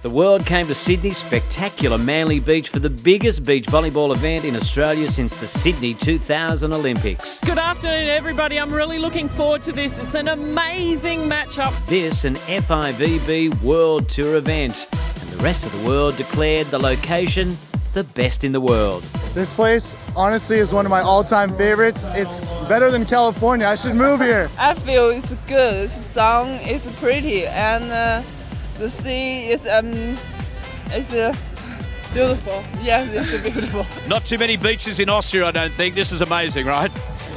The world came to Sydney's spectacular Manly Beach for the biggest beach volleyball event in Australia since the Sydney 2000 Olympics. Good afternoon, everybody. I'm really looking forward to this. It's an amazing matchup. This, an FIVB World Tour event, and the rest of the world declared the location the best in the world. This place, honestly, is one of my all-time favorites. It's better than California. I should move here. I feel it's good. The sun is pretty, and the sea is beautiful. Yes, it's beautiful. Not too many beaches in Austria, I don't think. This is amazing, right?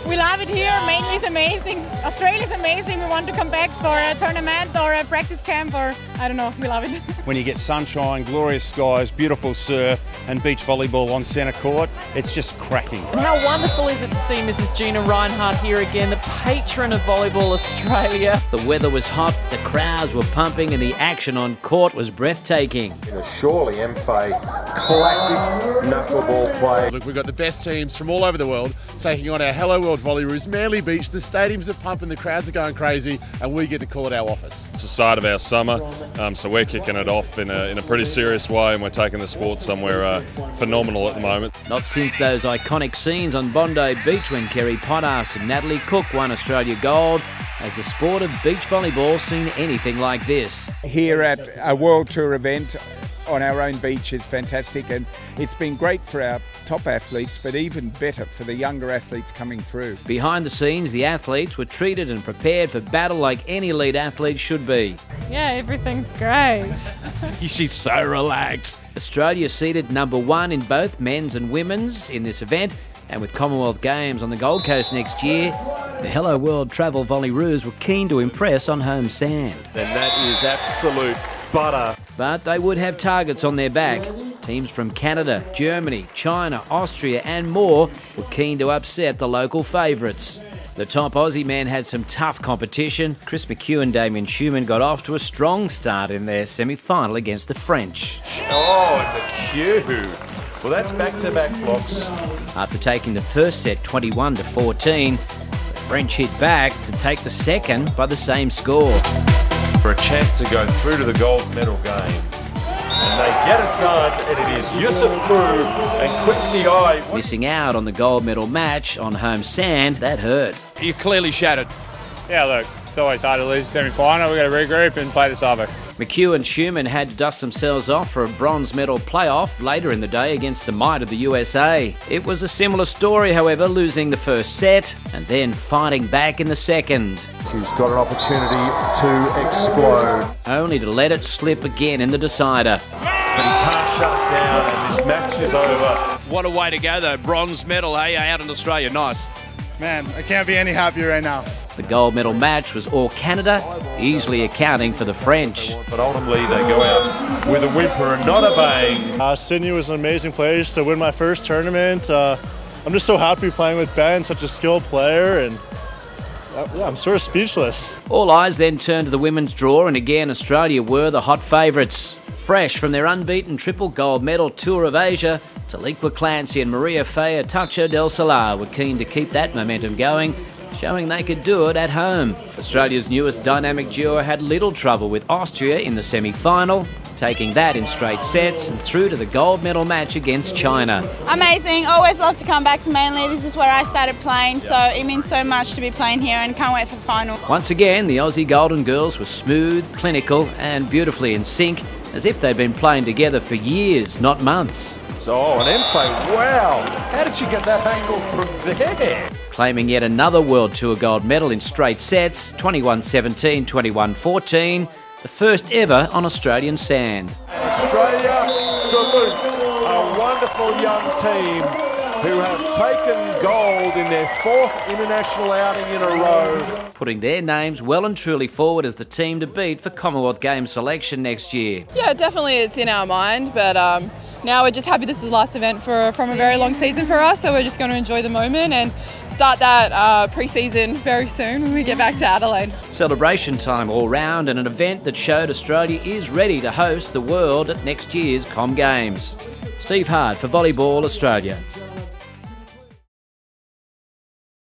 We love it here. Manly is amazing. Australia is amazing. We want to come back for a tournament or a practice camp, or I don't know. We love it. When you get sunshine, glorious skies, beautiful surf and beach volleyball on centre court, it's just cracking. And how wonderful is it to see Mrs. Gina Reinhardt here again, the patron of Volleyball Australia. The weather was hot, the crowds were pumping, and the action on court was breathtaking. Surely MFA classic knuckleball play. Look, we've got the best teams from all over the world taking on our Hello World Volleyroos, Manly Beach. The stadiums are pumping, the crowds are going crazy, and we get to call it our office. It's the start of our summer, so we're kicking it off in a pretty serious way, and we're taking the sport somewhere phenomenal at the moment. Not since those iconic scenes on Bondi Beach when Kerry Pottharst and Natalie Cook won Australia gold has the sport of beach volleyball seen anything like this. Here at a World Tour event on our own beach is fantastic, and it's been great for our top athletes, but even better for the younger athletes coming through. Behind the scenes, the athletes were treated and prepared for battle like any elite athlete should be. Yeah, everything's great. She's so relaxed. Australia seeded #1 in both men's and women's in this event, and with Commonwealth Games on the Gold Coast next year, the Hello World Travel Volleyroos were keen to impress on home sand. And that is absolute butter. But they would have targets on their back. Teams from Canada, Germany, China, Austria and more were keen to upset the local favourites. The top Aussie men had some tough competition. Chris McHugh and Damien Schumann got off to a strong start in their semi-final against the French. Oh, McHugh. Well, that's back-to-back blocks. After taking the first set 21-14, the French hit back to take the second by the same score. For a chance to go through to the gold medal game. And they get it done, and it is Yusuf Crew and Quincy I. Missing out on the gold medal match on home sand, that hurt. You're clearly shattered. Yeah, look, it's always hard to lose a semi-final. We've got to regroup and play this over. McHugh and Schumann had to dust themselves off for a bronze medal playoff later in the day against the might of the USA. It was a similar story, however, losing the first set and then fighting back in the second. She's got an opportunity to explode. Only to let it slip again in the decider. But he can't shut it down, and this match is over. What a way to go, though. Bronze medal, hey, out in Australia. Nice. Man, I can't be any happier right now. The gold medal match was all Canada, easily accounting for the French. But ultimately they go out with a whimper and not a bang. Sydney was an amazing place to win my first tournament. I'm just so happy playing with Ben, such a skilled player, and I'm sort of speechless. All eyes then turned to the women's draw, and again Australia were the hot favourites. Fresh from their unbeaten triple gold medal tour of Asia, Taliqua Clancy and Maria Fea Tacho del Solar were keen to keep that momentum going, showing they could do it at home. Australia's newest dynamic duo had little trouble with Austria in the semi-final, taking that in straight sets and through to the gold medal match against China. Amazing. Always love to come back to Manly. This is where I started playing, so it means so much to be playing here and can't wait for the final. Once again, the Aussie Golden Girls were smooth, clinical and beautifully in sync, as if they'd been playing together for years, not months. Oh, an MFA, wow! How did she get that angle from there? Claiming yet another World Tour gold medal in straight sets, 21-17, 21-14, the first ever on Australian sand. Australia salutes a wonderful young team who have taken gold in their 4th international outing in a row. Putting their names well and truly forward as the team to beat for Commonwealth Games selection next year. Yeah, definitely it's in our mind, but now we're just happy this is the last event from a very long season for us, so we're just going to enjoy the moment and start that pre-season very soon when we get back to Adelaide. Celebration time all round, and an event that showed Australia is ready to host the world at next year's Com Games. Steve Hart for Volleyball Australia.